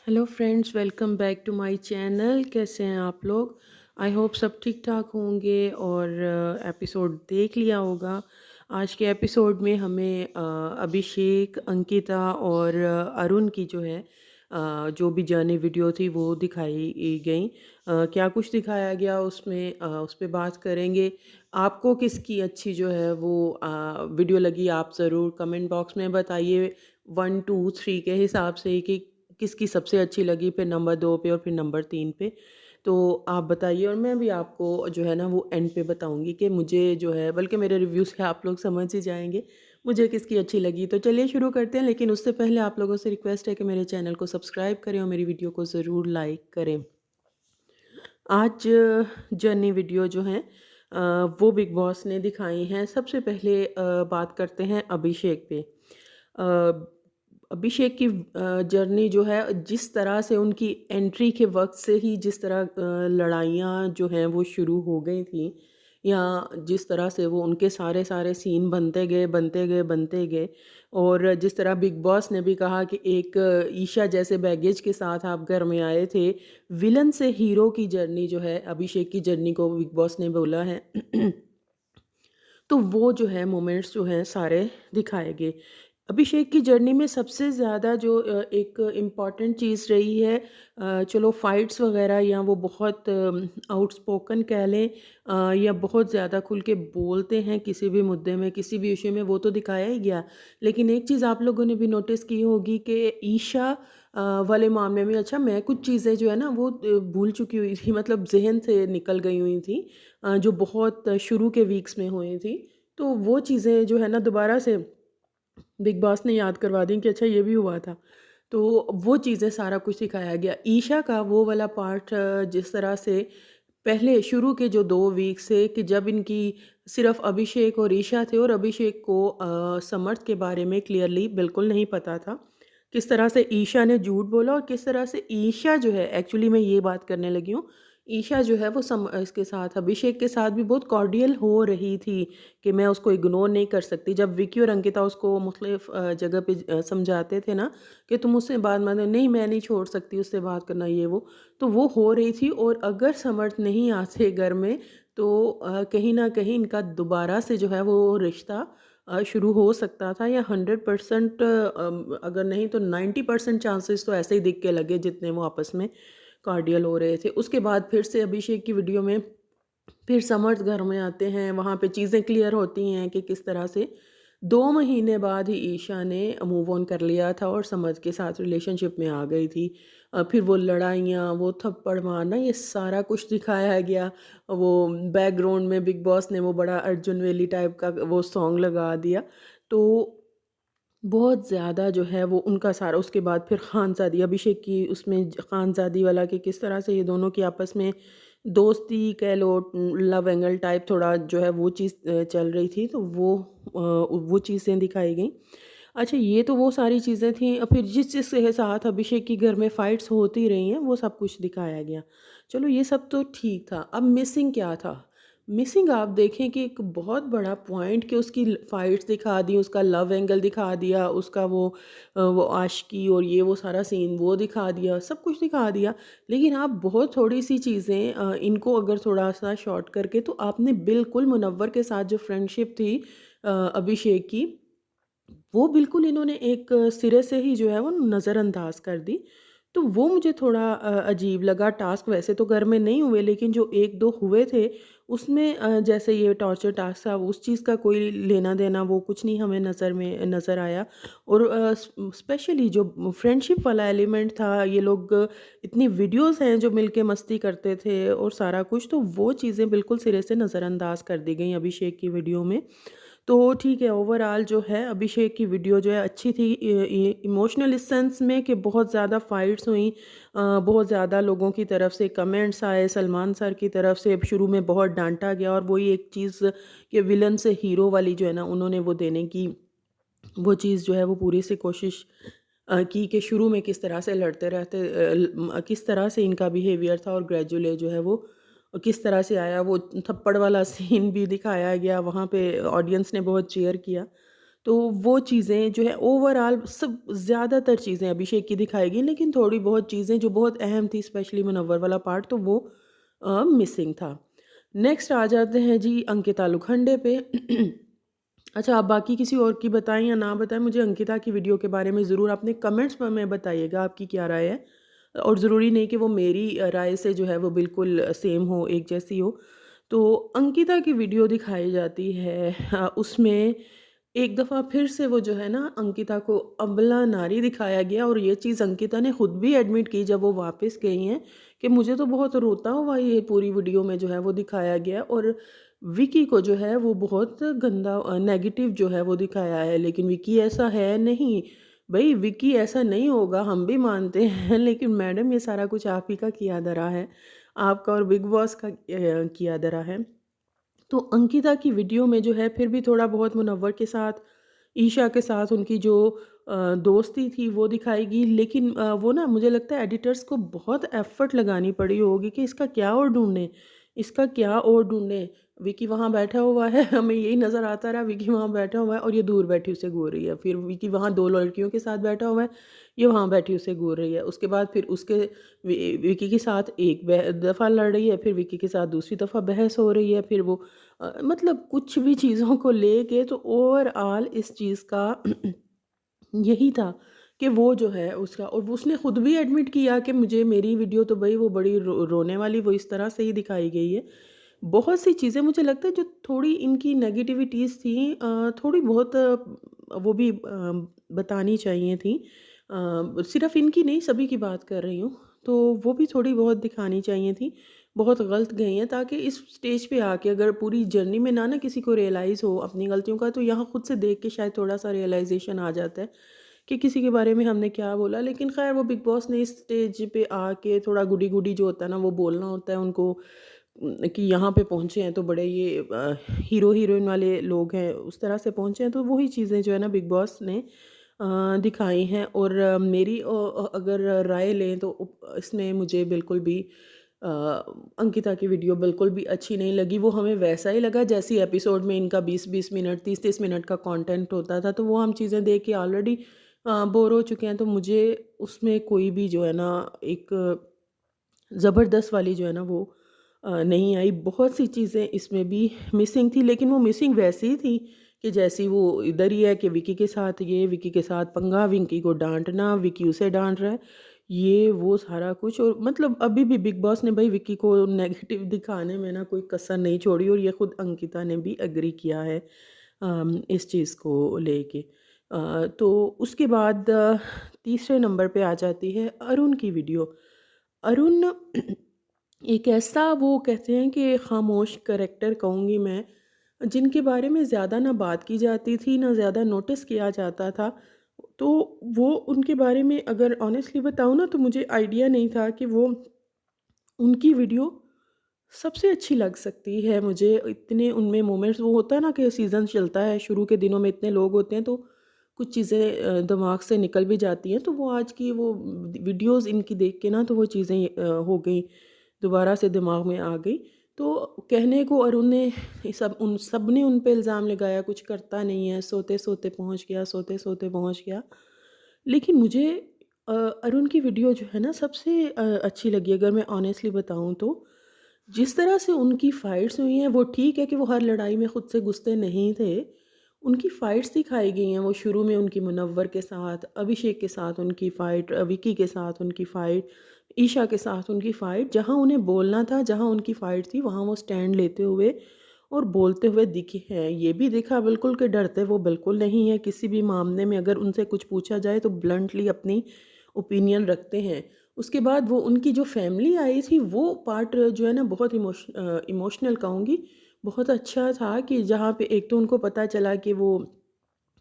Hello friends, welcome back to my channel. कैसे हैं आप लोग? आई होप सब ठीक ठाक होंगे और एपिसोड देख लिया होगा। आज के एपिसोड में हमें अभिषेक, अंकिता और अरुण की जो है जो भी जर्नी वीडियो थी वो दिखाई गई। क्या कुछ दिखाया गया उसमें, उस पे बात करेंगे। आपको किसकी अच्छी जो है वो वीडियो लगी, आप ज़रूर कमेंट बॉक्स में बताइए 1 2 3 के हिसाब से कि किसकी सबसे अच्छी लगी, फिर नंबर 2 पे और फिर नंबर 3 पे। तो आप बताइए और मैं भी आपको जो है ना वो एंड पे बताऊँगी कि मुझे जो है, बल्कि मेरे रिव्यू से आप लोग समझ ही जाएँगे मुझे किसकी अच्छी लगी। तो चलिए शुरू करते हैं, लेकिन उससे पहले आप लोगों से रिक्वेस्ट है कि मेरे चैनल को सब्सक्राइब करें और मेरी वीडियो को ज़रूर लाइक करें। आज जर्नी वीडियो जो हैं वो बिग बॉस ने दिखाई हैं। सबसे पहले बात करते हैं अभिषेक पे। अ, अभिषेक की जर्नी जो है, जिस तरह से उनकी एंट्री के वक़्त से ही जिस तरह लड़ाइयाँ जो हैं वो शुरू हो गई थी, या जिस तरह से वो उनके सारे सीन बनते गए, बनते गए, बनते गए। और जिस तरह बिग बॉस ने भी कहा कि एक ईशा जैसे बैगेज के साथ आप घर में आए थे। विलन से हीरो की जर्नी जो है, अभिषेक की जर्नी को बिग बॉस ने बोला है। तो वो जो है मोमेंट्स जो हैं सारे दिखाए गए। अभिषेक की जर्नी में सबसे ज़्यादा जो एक इम्पॉर्टेंट चीज़ रही है, चलो फाइट्स वगैरह, या वो बहुत आउटस्पोकन कह लें, या बहुत ज़्यादा खुल के बोलते हैं किसी भी मुद्दे में, किसी भी इश्यू में, वो तो दिखाया ही गया। लेकिन एक चीज़ आप लोगों ने भी नोटिस की होगी कि ईशा वाले मामले में, अच्छा मैं कुछ चीज़ें जो है ना वो भूल चुकी हुई थी, मतलब ज़हन से निकल गई हुई थी, जो बहुत शुरू के वीक्स में हुई थी। तो वो चीज़ें जो है ना दोबारा से बिग बॉस ने याद करवा दी कि अच्छा ये भी हुआ था। तो वो चीज़ें सारा कुछ सिखाया गया। ईशा का वो वाला पार्ट, जिस तरह से पहले शुरू के जो 2 वीक से, कि जब इनकी सिर्फ़ अभिषेक और ईशा थे और अभिषेक को समर्थ के बारे में क्लियरली बिल्कुल नहीं पता था। किस तरह से ईशा ने झूठ बोला और किस तरह से ईशा जो है, एक्चुअली मैं ये बात करने लगी हूँ, ईशा जो है वो इसके साथ, अभिषेक के साथ भी बहुत कॉर्डियल हो रही थी कि मैं उसको इग्नोर नहीं कर सकती। जब विकी और अंकिता उसको मुख्तलिफ जगह पे समझाते थे ना कि तुम उससे बात मत, नहीं मैं नहीं छोड़ सकती उससे बात करना, ये वो, तो वो हो रही थी। और अगर समर्थ नहीं आते घर में तो कहीं न कहीं इनका दोबारा से जो है वो रिश्ता शुरू हो सकता था, या 100% अगर नहीं तो 90% चांसेस तो ऐसे ही दिख के लगे जितने वो आपस में कार्डियल हो रहे थे। उसके बाद फिर से अभिषेक की वीडियो में फिर समर्थ घर में आते हैं, वहाँ पे चीज़ें क्लियर होती हैं कि किस तरह से 2 महीने बाद ही ईशा ने मूव ऑन कर लिया था और समर्थ के साथ रिलेशनशिप में आ गई थी। फिर वो लड़ाइयाँ, वो थप्पड़ मारना, ये सारा कुछ दिखाया गया। वो बैकग्राउंड में बिग बॉस ने वो बड़ा अर्जुन वेली टाइप का वो सॉन्ग लगा दिया। तो बहुत ज़्यादा जो है वो उनका सारा, उसके बाद फिर खानज़ादी अभिषेक की उसमें खानज़ादी वाला, कि किस तरह से ये दोनों की आपस में दोस्ती कह लो, लव एंगल टाइप थोड़ा जो है वो चीज़ चल रही थी। तो वो चीज़ें दिखाई गई। अच्छा, ये तो वो सारी चीज़ें थी। फिर जिस चीज़ के साथ अभिषेक की घर में फाइट्स होती रही हैं वो सब कुछ दिखाया गया। चलो ये सब तो ठीक था। अब मिसिंग क्या था? मिसिंग आप देखें कि एक बहुत बड़ा पॉइंट, कि उसकी फाइट्स दिखा दी, उसका लव एंगल दिखा दिया, उसका वो आशिकी और ये वो सारा सीन वो दिखा दिया, सब कुछ दिखा दिया। लेकिन आप बहुत थोड़ी सी चीज़ें, इनको अगर थोड़ा सा शॉर्ट करके, तो आपने बिल्कुल मुनव्वर के साथ जो फ्रेंडशिप थी अभिषेक की, वो बिल्कुल इन्होंने एक सिरे से ही जो है वो नज़रअंदाज कर दी। तो वो मुझे थोड़ा अजीब लगा। टास्क वैसे तो घर में नहीं हुए, लेकिन जो 1-2 हुए थे उसमें जैसे ये टॉर्चर टास्क था, उस चीज़ का कोई लेना-देना वो कुछ नहीं हमें नज़र आया। और स्पेशली जो फ्रेंडशिप वाला एलिमेंट था, ये लोग इतनी वीडियोज़ हैं जो मिलके मस्ती करते थे और सारा कुछ, तो वो चीज़ें बिल्कुल सिरे से नज़रअंदाज कर दी गई अभिषेक की वीडियो में। तो ठीक है, ओवरऑल जो है अभिषेक की वीडियो जो है अच्छी थी, इमोशनल इस सेंस में कि बहुत ज़्यादा फाइट्स हुई, बहुत ज़्यादा लोगों की तरफ से कमेंट्स आए, सलमान सर की तरफ से शुरू में बहुत डांटा गया, और वही एक चीज़ कि विलन से हीरो वाली जो है ना, उन्होंने वो देने की वो चीज़ जो है वो पूरी से कोशिश की कि शुरू में किस तरह से लड़ते रहते, किस तरह से इनका बिहेवियर था, और ग्रेजुअली जो है वो किस तरह से आया। वो थप्पड़ वाला सीन भी दिखाया गया, वहाँ पे ऑडियंस ने बहुत चीयर किया। तो वो चीज़ें जो है ओवरऑल सब ज़्यादातर चीज़ें अभिषेक की दिखाई गई, लेकिन थोड़ी बहुत चीज़ें जो बहुत अहम थी स्पेशली मुनव्वर वाला पार्ट तो वो मिसिंग था। नेक्स्ट आ जाते हैं जी अंकिता लुखंडे पे। अच्छा, आप बाकी किसी और की बताएँ या ना बताएँ, मुझे अंकिता की वीडियो के बारे में ज़रूर अपने कमेंट्स में बताइएगा आपकी क्या राय है। और ज़रूरी नहीं कि वो मेरी राय से जो है वो बिल्कुल सेम हो, एक जैसी हो। तो अंकिता की वीडियो दिखाई जाती है, उसमें एक दफ़ा फिर से वो जो है ना अंकिता को अबला नारी दिखाया गया, और ये चीज़ अंकिता ने खुद भी एडमिट की जब वो वापस गई हैं कि मुझे तो बहुत रोता हुआ ये पूरी वीडियो में जो है वो दिखाया गया, और विकी को जो है वो बहुत गंदा नेगेटिव जो है वो दिखाया है। लेकिन विकी ऐसा है नहीं, भई विकी ऐसा नहीं होगा, हम भी मानते हैं। लेकिन मैडम ये सारा कुछ आप ही का किया धरा है, आपका और बिग बॉस का किया धरा है। तो अंकिता की वीडियो में जो है फिर भी थोड़ा बहुत मुनव्वर के साथ, ईशा के साथ उनकी जो दोस्ती थी वो दिखाएगी, लेकिन वो ना मुझे लगता है एडिटर्स को बहुत एफ़र्ट लगानी पड़ी होगी कि इसका क्या और ढूँढें, इसका क्या और ढूँढें। विकी वहाँ बैठा हुआ है, हमें यही नज़र आता रहा, विकी वहाँ बैठा हुआ है और ये दूर बैठी उसे घूर रही है। फिर विकी वहाँ 2 लड़कियों के साथ बैठा हुआ है, ये वहाँ बैठी उसे घूर रही है। उसके बाद फिर उसके विकी के साथ एक दफ़ा लड़ रही है, फिर विकी के साथ दूसरी दफ़ा बहस हो रही है, फिर वो मतलब कुछ भी चीज़ों को लेके तो ओवरऑल इस चीज़ का यही था कि वो जो है उसका, और वो उसने खुद भी एडमिट किया कि मुझे मेरी वीडियो तो भई वो बड़ी रोने वाली वो इस तरह से ही दिखाई गई है। बहुत सी चीज़ें मुझे लगता है जो थोड़ी इनकी नेगेटिविटीज़ थी, थोड़ी बहुत वो भी बतानी चाहिए थी। सिर्फ़ इनकी नहीं, सभी की बात कर रही हूँ। तो वो भी थोड़ी बहुत दिखानी चाहिए थी। बहुत गलत गई हैं, ताकि इस स्टेज पे आके अगर पूरी जर्नी में ना किसी को रियलाइज़ हो अपनी गलतियों का, तो यहाँ खुद से देख के शायद थोड़ा-सा रियलाइज़ेशन आ जाता है कि किसी के बारे में हमने क्या बोला। लेकिन ख़ैर वो बिग बॉस ने इस स्टेज पे आके थोड़ा गुडी-गुडी जो होता है ना वो बोलना होता है उनको, कि यहाँ पे पहुँचे हैं तो बड़े ये हीरो-हीरोइन वाले लोग हैं, उस तरह से पहुँचे हैं। तो वही चीज़ें जो है ना बिग बॉस ने दिखाई हैं, और मेरी अगर राय लें तो इसमें मुझे बिल्कुल भी अ, अंकिता की वीडियो बिल्कुल भी अच्छी नहीं लगी। वो हमें वैसा ही लगा जैसी एपिसोड में इनका 20-20 मिनट, 30-30 मिनट का कंटेंट होता था, तो वो हम चीज़ें देख के ऑलरेडी बोर हो चुके हैं। तो मुझे उसमें कोई भी जो है ना एक ज़बरदस्त वाली जो है ना वो नहीं आई। बहुत सी चीज़ें इसमें भी मिसिंग थी, लेकिन वो मिसिंग वैसी ही थी कि जैसी वो इधर ही है कि विकी के साथ ये, विकी के साथ पंगा, विकी को डाँटना, विकी उसे डाँट रहा है, ये वो सारा कुछ। और मतलब अभी भी बिग बॉस ने भई विकी को नेगेटिव दिखाने में ना कोई कसर नहीं छोड़ी, और ये खुद अंकिता ने भी एग्री किया है इस चीज़ को लेके। तो उसके बाद तीसरे नंबर पे आ जाती है अरुण की वीडियो। अरुण एक ऐसा, वो कहते हैं कि खामोश करैक्टर कहूँगी मैं, जिनके बारे में ज़्यादा ना बात की जाती थी, ना ज़्यादा नोटिस किया जाता था। तो वो उनके बारे में अगर ऑनेस्टली बताऊँ ना तो मुझे आइडिया नहीं था कि वो उनकी वीडियो सबसे अच्छी लग सकती है मुझे। इतने उनमें मोमेंट्स वो होता है ना कि सीज़न चलता है, शुरू के दिनों में इतने लोग होते हैं तो कुछ चीज़ें दिमाग से निकल भी जाती हैं। तो वो आज की वो वीडियोज़ इनकी देख के ना तो वो चीज़ें हो गई, दोबारा से दिमाग में आ गई। तो कहने को अरुण ने ये सब ने उन पे इल्ज़ाम लगाया, कुछ करता नहीं है, सोते-सोते पहुँच गया, सोते-सोते पहुँच गया। लेकिन मुझे अरुण की वीडियो जो है ना सबसे अच्छी लगी, अगर मैं ऑनेस्टली बताऊँ तो। जिस तरह से उनकी फ़ाइट्स हुई हैं, वो ठीक है कि वो हर लड़ाई में खुद से घुसते नहीं थे। उनकी फ़ाइट्स दिखाई गई हैं, वो शुरू में उनकी मुनव्वर के साथ, अभिषेक के साथ उनकी फ़ाइट, विकी के साथ उनकी फ़ाइट, ईशा के साथ उनकी फ़ाइट। जहाँ उन्हें बोलना था, जहाँ उनकी फ़ाइट थी, वहाँ वो स्टैंड लेते हुए और बोलते हुए दिखे हैं। ये भी दिखा बिल्कुल कि डरते वो बिल्कुल नहीं हैं, किसी भी मामले में अगर उनसे कुछ पूछा जाए तो ब्लंटली अपनी ओपिनियन रखते हैं। उसके बाद वो उनकी जो फैमिली आई थी वो पार्ट जो है ना बहुत इमोशनल कहूँगी, बहुत अच्छा था कि जहाँ पे एक तो उनको पता चला कि वो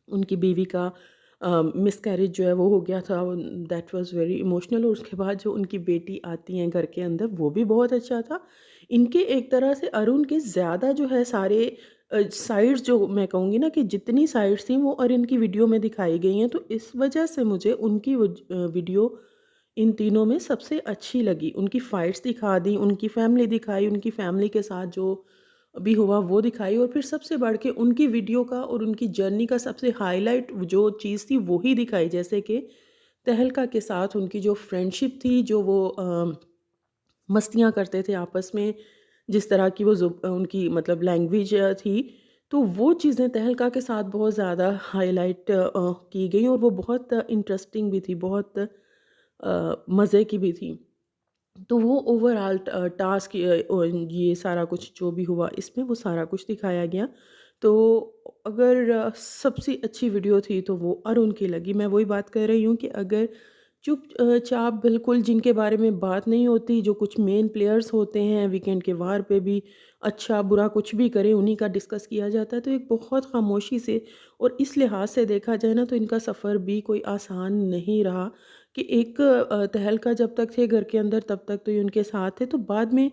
उनकी बीवी का मिसकैरेज जो है वो हो गया था, दैट वाज़ वेरी इमोशनल। और उसके बाद जो उनकी बेटी आती हैं घर के अंदर, वो भी बहुत अच्छा था। इनके एक तरह से अरुण के ज़्यादा जो है सारे साइड्स, जो मैं कहूँगी ना कि जितनी साइड्स थी वो अरुण की वीडियो में दिखाई गई हैं, तो इस वजह से मुझे उनकी वीडियो इन तीनों में सबसे अच्छी लगी। उनकी फ़ाइट्स दिखा दी, उनकी फ़ैमिली दिखाई, उनकी फ़ैमिली के साथ जो भी हुआ वो दिखाई, और फिर सबसे बढ़ के उनकी वीडियो का और उनकी जर्नी का सबसे हाईलाइट जो चीज़ थी वो ही दिखाई। जैसे कि तहलका के साथ उनकी जो फ्रेंडशिप थी, जो वो मस्तियाँ करते थे आपस में, जिस तरह की वो उनकी मतलब लैंग्वेज थी, तो वो चीज़ें तहलका के साथ बहुत ज़्यादा हाईलाइट की गई, और वो बहुत इंटरेस्टिंग भी थी, बहुत मज़े की भी थी। तो वो ओवरऑल टास्क ये सारा कुछ जो भी हुआ इसमें वो सारा कुछ दिखाया गया। तो अगर सबसे अच्छी वीडियो थी तो वो अरुण की लगी। मैं वही बात कर रही हूँ कि अगर चाप बिल्कुल जिनके बारे में बात नहीं होती, जो कुछ मेन प्लेयर्स होते हैं वीकेंड के वार पे भी अच्छा बुरा कुछ भी करें उन्हीं का डिस्कस किया जाता है, तो एक बहुत खामोशी से, और इस लिहाज से देखा जाए ना तो इनका सफ़र भी कोई आसान नहीं रहा। कि एक तहलका जब तक थे घर के अंदर तब तक तो ये उनके साथ थे, तो बाद में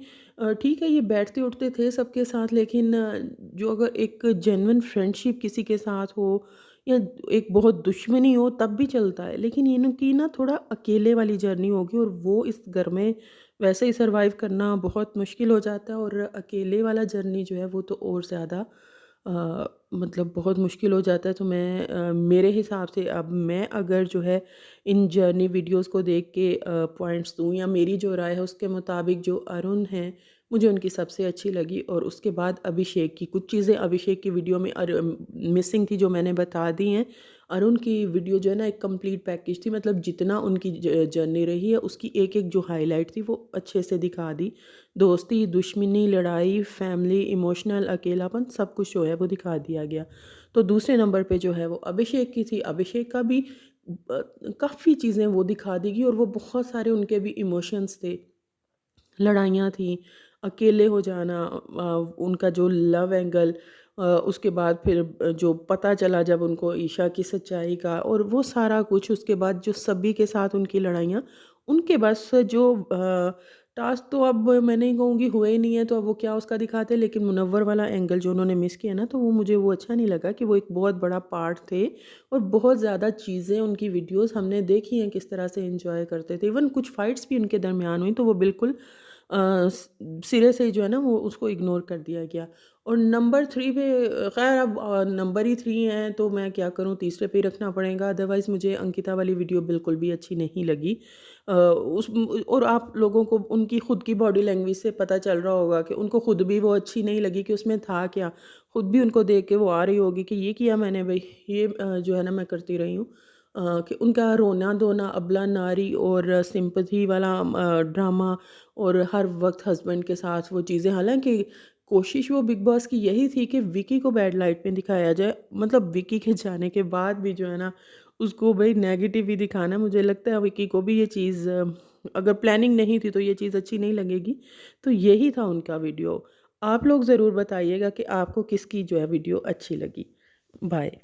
ठीक है ये बैठते उठते थे सबके साथ, लेकिन जो अगर एक जेन्युइन फ्रेंडशिप किसी के साथ हो या एक बहुत दुश्मनी हो तब भी चलता है, लेकिन इनकी ना थोड़ा अकेले वाली जर्नी होगी, और वो इस घर में वैसे ही सर्वाइव करना बहुत मुश्किल हो जाता है, और अकेले वाला जर्नी जो है वो तो और ज़्यादा मतलब बहुत मुश्किल हो जाता है। तो मैं मेरे हिसाब से अब मैं अगर जो है इन जर्नी वीडियोस को देख के पॉइंट्स दूँ या मेरी जो राय है उसके मुताबिक, जो अरुण हैं मुझे उनकी सबसे अच्छी लगी, और उसके बाद अभिषेक की कुछ चीज़ें अभिषेक की वीडियो में मिसिंग थी जो मैंने बता दी हैं। अरुण की वीडियो जो है ना एक कंप्लीट पैकेज थी, मतलब जितना उनकी जर्नी रही है उसकी एक-एक जो हाइलाइट थी वो अच्छे से दिखा दी। दोस्ती, दुश्मनी, लड़ाई, फैमिली, इमोशनल, अकेलापन सब कुछ जो है वो दिखा दिया गया। तो दूसरे नंबर पे जो है वो अभिषेक की थी। अभिषेक का भी काफ़ी चीज़ें वो दिखा दी गई, और वो बहुत सारे उनके भी इमोशंस थे। लड़ाइयाँ थीं, अकेले हो जाना, उनका जो लव एंगल, उसके बाद फिर जो पता चला जब उनको ईशा की सच्चाई का, और वो सारा कुछ, उसके बाद जो सभी के साथ उनकी लड़ाइयाँ, उनके बस जो टास्क तो अब मैं नहीं कहूँगी हुए ही नहीं है, तो अब वो क्या उसका दिखाते, लेकिन मुनव्वर वाला एंगल जो उन्होंने मिस किया ना, तो वो मुझे वो अच्छा नहीं लगा कि वो एक बहुत बड़ा पार्ट थे, और बहुत ज़्यादा चीज़ें उनकी वीडियोज़ हमने देखी हैं किस तरह से एन्जॉय करते थे। इवन कुछ फाइट्स भी उनके दरमियान हुई, तो वो बिल्कुल सिरे से जो है ना वो उसको इग्नोर कर दिया गया। और नंबर 3 पे ख़ैर अब नंबर ही 3 हैं तो मैं क्या करूँ, तीसरे पे ही रखना पड़ेगा, अदरवाइज़ मुझे अंकिता वाली वीडियो बिल्कुल भी अच्छी नहीं लगी। और आप लोगों को उनकी खुद की बॉडी लैंग्वेज से पता चल रहा होगा कि उनको खुद भी वो अच्छी नहीं लगी कि उसमें था क्या। खुद भी उनको देख के वो आ रही होगी कि ये किया मैंने भई, ये जो है ना मैं करती रही हूँ। कि उनका रोना-धोना, अबला नारी और सिंपैथी वाला ड्रामा, और हर वक़्त हस्बैंड के साथ वो चीज़ें, हालाँकि कोशिश वो बिग बॉस की यही थी कि विकी को बैड लाइट में दिखाया जाए। मतलब विकी के जाने के बाद भी जो है ना, उसको भई नेगेटिव ही दिखाना, मुझे लगता है विकी को भी ये चीज़ अगर प्लानिंग नहीं थी तो ये चीज़ अच्छी नहीं लगेगी। तो यही था उनका वीडियो। आप लोग ज़रूर बताइएगा कि आपको किसकी जो है वीडियो अच्छी लगी। बाय।